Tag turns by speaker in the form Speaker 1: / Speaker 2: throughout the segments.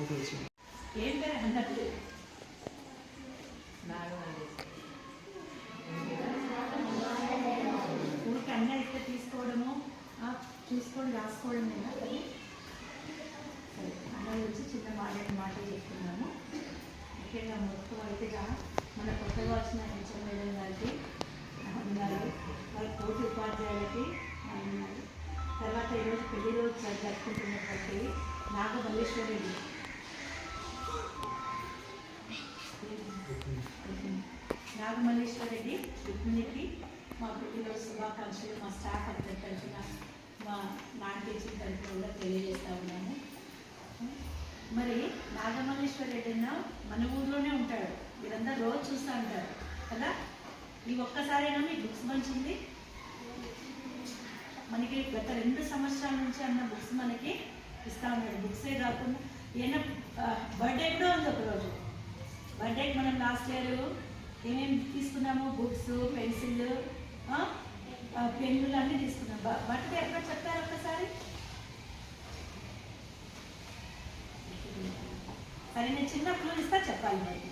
Speaker 1: ఏం పేరు అన్నట్టు ఊరికి అన్నీ అయితే తీసుకోవడము చూసుకొని రాసుకోవడమేనా అది అన్న వచ్చి చిన్న మాట చెప్తున్నాము. ముఖ్యంగా మొత్తం అయితే మన కొత్తగా వచ్చిన హెచ్ఎం మేడం గారికి ఉన్నారు, వాళ్ళ తోటి ఉపాధ్యాయులకి ఉన్నారు. తర్వాత ఈరోజు పెళ్లి రోజు జరుపుకుంటున్నటువంటి నాగమల్లేశ్వరి రెడ్డి రుక్మిణికి మా పెళ్లిరోజు శుభాకాంక్షలు మా స్టాఫ్ అందరి తరఫున మా నాన్ టీచింగ్ తరఫున కూడా తెలియజేస్తూ ఉన్నాము. మరి నాగమల్లేశ్వరి రెడ్డి అన్న మన ఊర్లోనే ఉంటాడు, మీరందరూ రోజు చూస్తూ ఉంటారు కదా. ఈ ఒక్కసారైనా మీ బుక్స్ పంచింది మనకి గత 2 సంవత్సరాల నుంచి అన్న బుక్స్ మనకి ఇస్తూ ఉన్నాడు. బుక్సే కాకుండా ఏమైనా బర్త్డే కూడా ఉంది ఒకరోజు. బర్త్డేకి మనం లాస్ట్ ఇయర్ ఏమేమి తీసుకున్నాము, బుక్స్, పెన్సిల్, పెన్నులు అన్నీ తీసుకున్నాం. బర్త్డే ఎక్కడ చెప్తారు ఒక్కసారి? సరే, నేను చిన్న క్లూ ఇస్తా, చెప్పాలి మరి,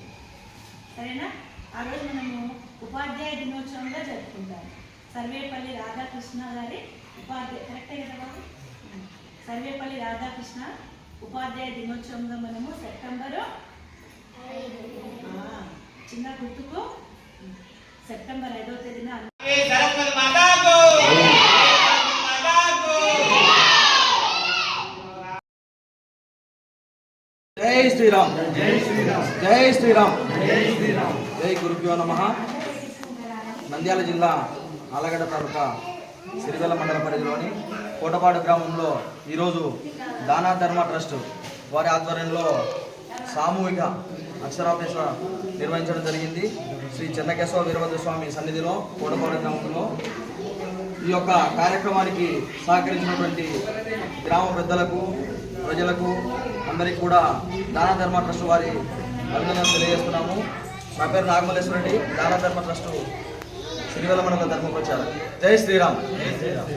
Speaker 1: సరేనా? ఆ రోజు మనము ఉపాధ్యాయ దినోత్సవంగా జరుపుకుంటాము. సర్వేపల్లి రాధాకృష్ణ గారి ఉపాధ్యాయ, కరెక్టే కదా బాబు? సర్వేపల్లి రాధాకృష్ణ ఉపాధ్యాయ దినోత్సవంగా మనము సెప్టెంబరు చిన్న గుర్తుకు సెప్టెంబర్ 5వ తేదీన
Speaker 2: జై శ్రీరామ్, జై శ్రీరామ్, జై శ్రీరామ్, జై శ్రీరామ్, జై గురుభ్యో నమః. నంద్యాల జిల్లా ఆలగడ్డ తాలూకా సిరివెల్ల మండల పరిధిలోని కోటపాడు గ్రామంలో ఈరోజు దానా ధర్మ ట్రస్ట్ వారి ఆధ్వర్యంలో సామూహిక అక్షరాభ్యాస నిర్వహించడం జరిగింది. శ్రీ చెన్నకేశవ వీరభద్ర స్వామి సన్నిధిలో కోటపాడు గ్రామంలో. ఈ యొక్క కార్యక్రమానికి సహకరించినటువంటి గ్రామ పెద్దలకు, ప్రజలకు అందరికీ కూడా దానా ధర్మ ట్రస్ట్ వారి అభినందనలు తెలియజేస్తున్నాము. నా పేరు నాగమల్లేశ్వర రెడ్డి, దానా ధర్మ ట్రస్ట్ సిరివెల్ల మండల ధర్మ ప్రచారం. జై శ్రీరామ్, జై శ్రీరామ్.